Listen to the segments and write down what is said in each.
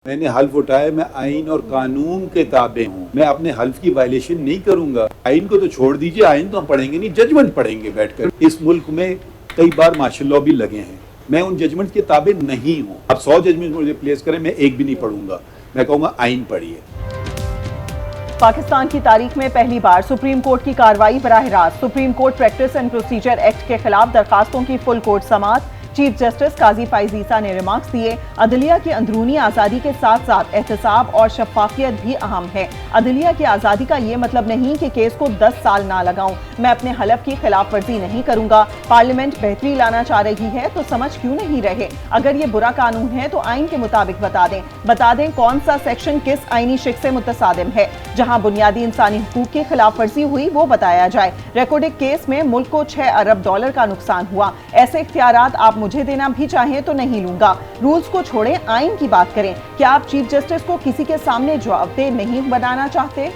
मैंने हल्फ उठाया, मैं आइन और कानून के ताबे हूँ, मैं अपने हल्फ की वायलेशन नहीं करूंगा। आइन को तो छोड़ दीजिए, आइन तो हम पढ़ेंगे नहीं, जजमेंट पढ़ेंगे बैठकर। इस मुल्क में कई बार मार्शल लॉ भी लगे हैं, मैं उन जजमेंट के ताबे नहीं हूँ। आप 100 जजमेंट मुझे प्लेस करें, मैं एक भी नहीं पढ़ूंगा। मैं कहूँगा आइन पढ़िए। पाकिस्तान की तारीख में पहली बार सुप्रीम कोर्ट की कार्रवाई बराह रास्त। Supreme court practice and procedure act के खिलाफ दरखास्तों की फुल कोर्ट समाअत। चीफ जस्टिस काजी फाइज ईसा ने रिमार्क्स दिए, अदलिया की अंदरूनी आज़ादी के साथ साथ एहतसाब और शफाफियत भी अहम है। अदलिया की आज़ादी का ये मतलब नहीं कि केस को 10 साल ना लगाऊं। मैं अपने हलफ की खिलाफ वर्जी नहीं करूंगा। पार्लियामेंट बेहतरी लाना चाह रही है तो समझ क्यों नहीं रहे। अगर ये बुरा कानून है तो आइन के मुताबिक बता दें कौन सा सेक्शन किस आइनी शिक से मुतसादिम है। जहां बुनियादी इंसानी हुकूक की खिलाफ वर्जी हुई वो बताया जाए। रेकॉर्डिंग केस में मुल्क को $6 अरब का नुकसान हुआ। ऐसे इख्तियारात आप मुझे देना भी चाहें तो नहीं लूंगा। रूल्स को छोड़ें, आइन की बात करें। क्या आप चीफ जस्टिस को किसी के सामने जवाबदेह नहीं बनाना चाहते?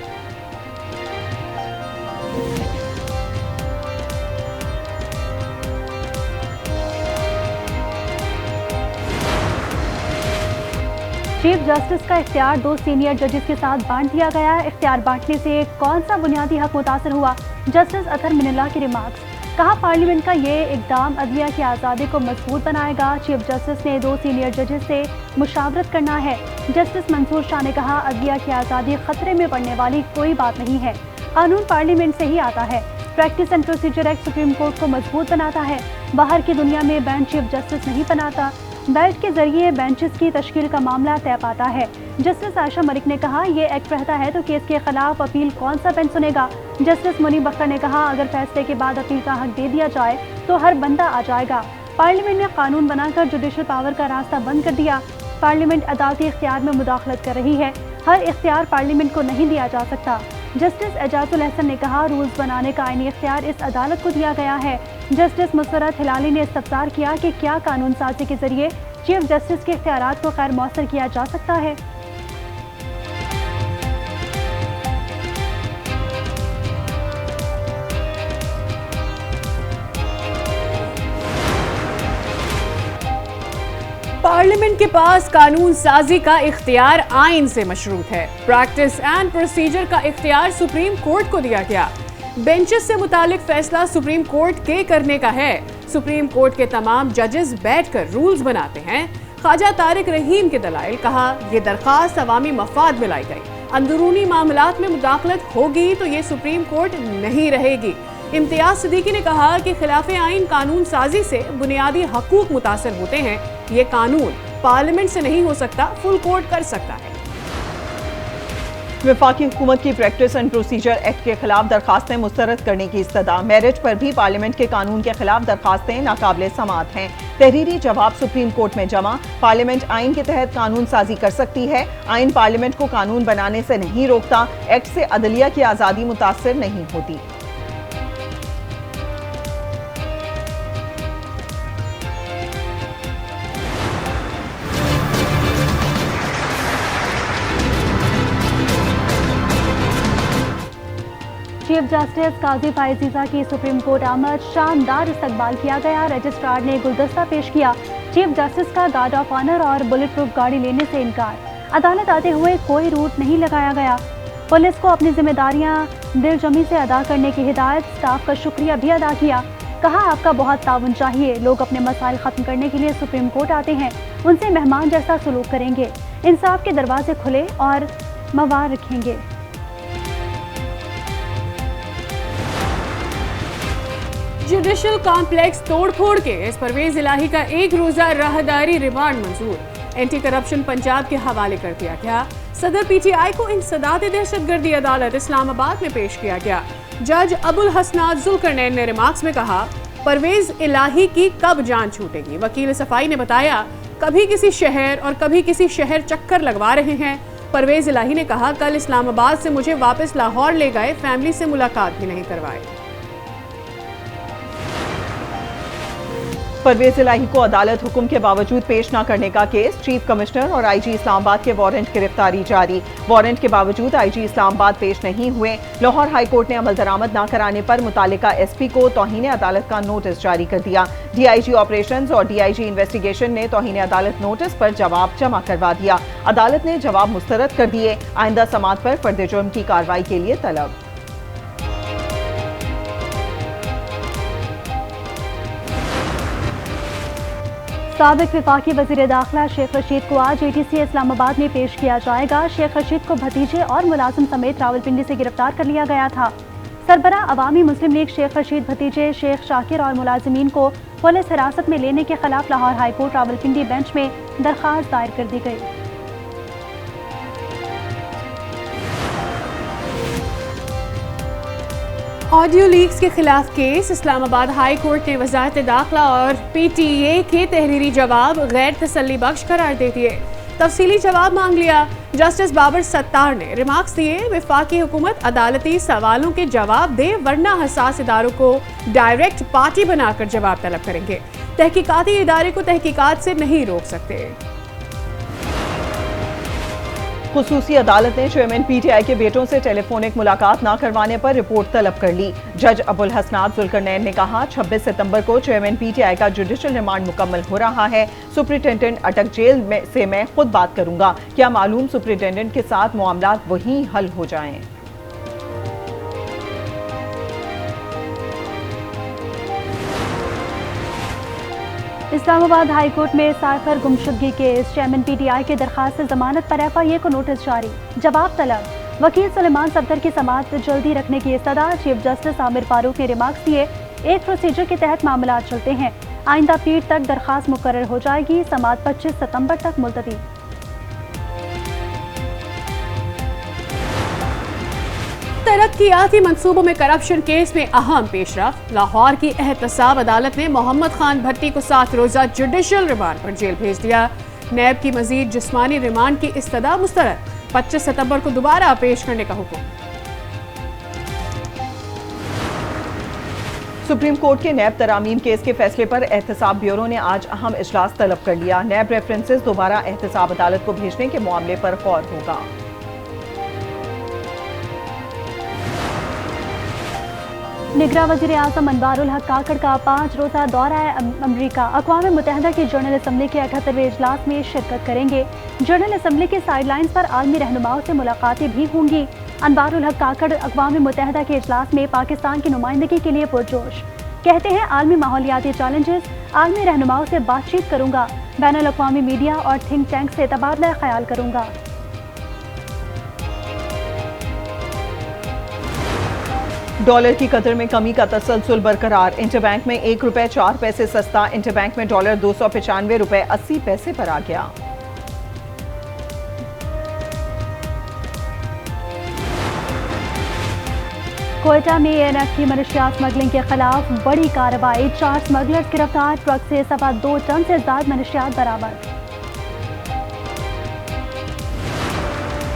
चीफ जस्टिस का इख्तियार 2 सीनियर जजेस के साथ बांट दिया गया है। इख्तियार बांटने से कौन सा बुनियादी हक मुतासर हुआ? जस्टिस अतहर मिनल्ला की रिमार्क्स। कहा, पार्लियामेंट का ये इकदाम अदलिया की आज़ादी को मजबूत बनाएगा। चीफ जस्टिस ने 2 सीनियर जजेस से मुशावरत करना है। जस्टिस मंसूर शाह ने कहा, अदलिया की आज़ादी खतरे में पड़ने वाली कोई बात नहीं है। कानून पार्लियामेंट से ही आता है। Practice and procedure act supreme court को मजबूत बनाता है। बाहर की दुनिया में बेंच चीफ जस्टिस नहीं बनाता। बेल्ट के जरिए बेंचेस की तश्कील का मामला तय पाता है। जस्टिस आयशा मलिक ने कहा, ये एक्ट रहता है तो केस के खिलाफ अपील कौन सा बेंच सुनेगा। जस्टिस मुनीब अख्तर ने कहा, अगर फैसले के बाद अपील का हक दे दिया जाए तो हर बंदा आ जाएगा। पार्लियामेंट ने कानून बनाकर जुडिशल पावर का रास्ता बंद कर दिया। पार्लियामेंट अदालती इख्तियार में मुदाखलत कर रही है। हर इख्तियार पार्लियामेंट को नहीं दिया जा सकता। जस्टिस एजाजुल अहसन ने कहा, रूल्स बनाने का आईनी इख्तियार इस अदालत को दिया गया है। जस्टिस मुसर्रत हिलाली ने इस्तफसार किया कि क्या कानून साजी के जरिए चीफ जस्टिस के इख्तियारात को खैर मौसर किया जा सकता है। पार्लियामेंट के पास कानून साजी का इख्तियार आइन से मशरूत है। प्रैक्टिस एंड प्रोसीजर का इख्तियार सुप्रीम कोर्ट को दिया गया। बेंचेस से मुतालिक फैसला सुप्रीम कोर्ट के करने का है। सुप्रीम कोर्ट के तमाम जजेस बैठकर रूल्स बनाते हैं। ख्वाजा तारिक रहीम के दलाइल। कहा, ये दरखास्त अवामी मफाद में लाई गई। अंदरूनी मामलात में मुदाखलत होगी तो ये सुप्रीम कोर्ट नहीं रहेगी। इम्तियाज सिद्दीकी ने कहा कि खिलाफे आइन कानून साजी से बुनियादी हकूक मुतासर होते हैं। ये कानून पार्लियामेंट से नहीं हो सकता, फुल कोर्ट कर सकता है। वफाकी हुकूमत की प्रैक्टिस एंड प्रोसीजर एक्ट के खिलाफ दरखास्तें मुस्तरद करने की इस्तदा। मेरिट पर भी पार्लियामेंट के कानून के खिलाफ दरखास्तें नाकाबिले समाअत हैं। तहरीरी जवाब सुप्रीम कोर्ट में जमा। पार्लियामेंट आइन के तहत कानून साजी कर सकती है। आइन पार्लियामेंट को कानून बनाने से नहीं रोकता। एक्ट से अदलिया की आज़ादी मुतासर नहीं होती। चीफ जस्टिस काजी फाइज ईसा की सुप्रीम कोर्ट आमद। शानदार इस्तकबाल किया गया। रजिस्ट्रार ने गुलदस्ता पेश किया। चीफ जस्टिस का गार्ड ऑफ ऑनर और बुलेट प्रूफ गाड़ी लेने से इनकार। अदालत आते हुए कोई रूट नहीं लगाया गया। पुलिस को अपनी जिम्मेदारियां दिलजमी से अदा करने की हिदायत। स्टाफ का शुक्रिया भी अदा किया। कहा, आपका बहुत ताउन चाहिए। लोग अपने मसाइल खत्म करने के लिए सुप्रीम कोर्ट आते हैं, उनसे मेहमान जैसा सलूक करेंगे। इंसाफ के दरवाजे खुले और मवार रखेंगे। जुडिशल कॉम्प्लेक्स तोड़फोड़ केस परवेज इलाही का 1 रोजा राहदारी रिमांड मंजूर। एंटी करप्शन पंजाब के हवाले कर दिया गया। सदर पीटीआई को इंसदाद दहशतगर्दी अदालत इस्लामाबाद में पेश किया गया। जज अबुल हसनात जुल्करनैन ने रिमार्क्स में कहा, परवेज इलाही की कब जान छूटेगी। वकील सफाई ने बताया, कभी किसी शहर और कभी किसी शहर चक्कर लगवा रहे हैं। परवेज इलाही ने कहा, कल इस्लामाबाद से मुझे वापस लाहौर ले गए, फैमिली से मुलाकात भी नहीं करवाई। परवेज इलाही को अदालत हुक्म के बावजूद पेश न करने का केस। चीफ कमिश्नर और आईजी इस्लामाबाद के वारंट गिरफ्तारी जारी। वारंट के बावजूद आईजी इस्लामाबाद पेश नहीं हुए। लाहौर हाई कोर्ट ने अमल दरामद न कराने पर मुतालिका एसपी को तौहीन अदालत का नोटिस जारी कर दिया। डीआईजी ऑपरेशंस और डीआईजी इन्वेस्टिगेशन ने तौहीन अदालत नोटिस पर जवाब जमा करवा दिया। अदालत ने जवाब मुस्तरद कर दिए। आइंदा समाअत पर फर्द जुर्म की कार्रवाई के लिए तलब। साबिक वफाकी वज़ीर दाखिला शेख रशीद को आज एटीसी इस्लामाबाद में पेश किया जाएगा। शेख रशीद को भतीजे और मुलाजिम समेत रावलपिंडी से गिरफ्तार कर लिया गया था। सरबरा अवामी मुस्लिम लीग शेख रशीद भतीजे शेख शाकिर और मुलाजिमीन को पुलिस हिरासत में लेने के खिलाफ लाहौर हाईकोर्ट रावलपिंडी बेंच में दरख्वास्त दायर कर दी गई। ऑडियो लीक्स के खिलाफ केस। इस्लामाबाद हाई कोर्ट ने वजारत दाखिला और पीटीए के तहरीरी जवाब गैर तसल्ली बख्श करार दे दिए। तफसीली जवाब मांग लिया। जस्टिस बाबर सत्तार ने रिमार्क्स दिए, वफाकी हुकूमत अदालती सवालों के जवाब दे वरना हसास इदारों को डायरेक्ट पार्टी बनाकर जवाब तलब करेंगे। तहकीकाती इदारे को तहकीकात से नहीं रोक सकते। खुसूसी अदालत ने चेयरमैन पीटीआई के बेटों से टेलीफोनिक मुलाकात न करवाने पर रिपोर्ट तलब कर ली। जज अबुल हसनात जुल्करनैन ने कहा, 26 सितंबर को चेयरमैन पीटीआई का जुडिशल रिमांड मुकम्मल हो रहा है। सुप्रिंटेंडेंट अटक जेल से मैं खुद बात करूंगा। क्या मालूम सुप्रिंटेंडेंट के साथ मामलात वहीं हल हो जाएं। इस्लामाबाद हाई कोर्ट में साइफर गुमशुदगी केस। चेयरमैन पीटीआई की दरखास्त से जमानत पर एफआईए को नोटिस जारी। जवाब तलब। वकील सुलेमान सफदर की समाअत जल्दी रखने की इस्तदा। चीफ जस्टिस आमिर फारूक ने रिमार्क्स दिए, एक प्रोसीजर के तहत मामला चलते हैं। आइंदा पीर तक दरखास्त मुकर्रर हो जाएगी। समाअत 25 सितंबर तक मुलतवी। तरक्कियाती मंसूबों में करप्शन केस में अहम पेशरफ। लाहौर की एहतसाब अदालत ने मोहम्मद खान भट्टी को 7 रोजा जुडिशल रिमांड पर जेल भेज दिया। नैब की मजीद जिस्मानी रिमांड की इस्तदा मुस्तरद। 25 सितंबर को दोबारा पेश करने का हुक्म। सुप्रीम कोर्ट के नैब तरामीम केस के फैसले पर एहतसाब ब्यूरो ने आज अहम इजलास तलब कर लिया। नैब रेफरेंसेस दोबारा एहतसाब अदालत को भेजने के मामले पर गौर होगा। निगरान वज़ीर आज़म अनवारुल हक काकड़ का 5 रोज़ा दौरा अमरीका। अक़वाम मुत्तहिदा की जनरल असम्बली के 78वें इजलास में शिरकत करेंगे। जनरल असम्बली के साइडलाइंस पर आलमी रहनुमाओं से मुलाकातें भी होंगी। अनवारुल हक काकड़ अक़वाम मुत्तहिदा के इजलास में पाकिस्तान की नुमाइंदगी के लिए पुरजोश। कहते हैं, आलमी माहौलियाती चैलेंजेस, आलमी रहनुमाओं से बातचीत करूँगा। बैनुल अक़वामी मीडिया और थिंक टैंक से तबादला ख्याल करूँगा। डॉलर की कदर में कमी का तसलसल बरकरार। इंटरबैंक में ₹1.04 सस्ता। इंटरबैंक में डॉलर 295 रुपए 80 पैसे पर आ गया। कोयटा में एएनएफ की मनशियात स्मगलिंग के खिलाफ बड़ी कार्रवाई। 4 स्मगलर्स गिरफ्तार। ट्रक से 2.25 टन से ज्यादा मनशियात बरामद।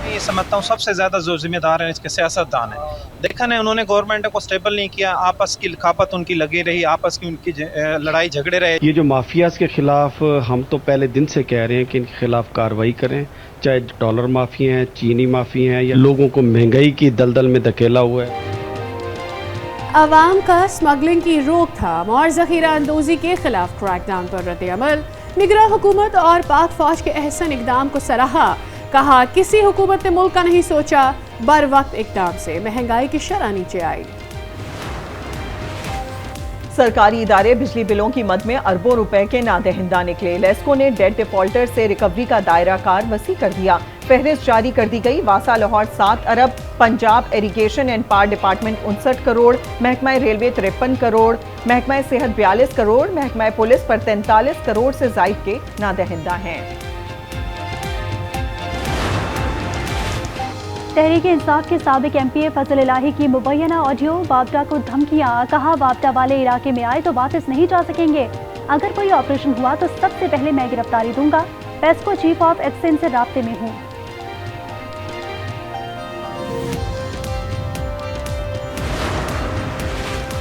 ये समझता हूँ सबसे ज़्यादा जो जिम्मेदार हैं इसके सियासतदान हैं। देखा नहीं, उन्होंने गवर्नमेंट को स्टेबल नहीं किया। आपस की लिखापत उनकी लगी रही, आपस की उनकी लड़ाई झगड़े रहे। ये जो माफियाज के खिलाफ हम तो पहले दिन से कह रहे हैं कि इनके खिलाफ कार्रवाई करें, चाहे डॉलर माफिया हैं, चीनी माफिया हैं, या लोगों को महंगाई की दलदल में धकेला हुआ है। अवाम का स्मगलिंग की रोकथाम और जखीरा अंदोजी के खिलाफ क्रैकडाउन पर रद्द-ए-अमल। निगरान हुकूमत और पाक फौज के अहसन इकदाम को सराहा। कहा, किसी हुकूमत ने मुल्क का नहीं सोचा। बर वक्त इकदाम से महंगाई की शरह नीचे आई। सरकारी इदारे बिजली बिलों की मद में अरबों रुपए के नादहिंदा निकले। लेस्को ने डेट डिफॉल्टर से रिकवरी का दायरा कार वसी कर दिया। फहरिस्त जारी कर दी गई। वासा लाहौर 7 अरब, Punjab irrigation and power department 59 crore, महकमा रेलवे 53 करोड़, महकमा सेहत 42 करोड़, महकमा पुलिस पर 43 करोड़ से जायद के नादहिंदा हैं। तहरीक इंसाफ के साबिक एमपीए फजल इलाही की मुबैना ऑडियो। वापडा को धमकियां। कहा, वापडा वाले इलाके में आए तो वापस नहीं जा सकेंगे। अगर कोई ऑपरेशन हुआ तो सबसे पहले मैं गिरफ्तारी दूंगा। पेस्को चीफ ऑफ एक्सचेंज से राब्ते में हूँ।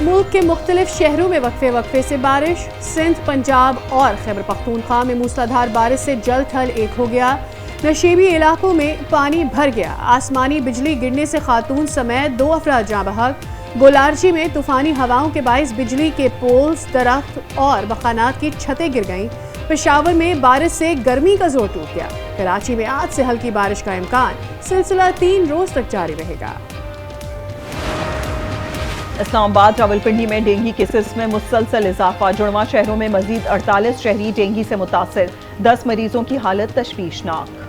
मुल्क के मुख्तलिफ शहरों में वक्फे वक्फे से बारिश। सिंध, पंजाब और खैबर पख्तूनख्वा में मूसलाधार बारिश से जल थल एक हो गया। नशीबी इलाकों में पानी भर गया। आसमानी बिजली गिरने से खातून समेत 2 अफराद जाँ बहक। गोलारजी में तूफानी हवाओं के बाइस बिजली के पोल्स, दरख्त और मकानात की छतें गिर गईं। पेशावर में बारिश से गर्मी का जोर टूट गया। कराची में आज से हल्की बारिश का इम्कान। सिलसिला 3 रोज तक जारी रहेगा। इस्लामाबाद, रावलपिंडी में डेंगू केसेस में मुसलसल इजाफा। जुड़वा शहरों में मजीद 48 शहरी डेंगू से मुतासिर। 10 मरीजों की हालत तशवीशनाक।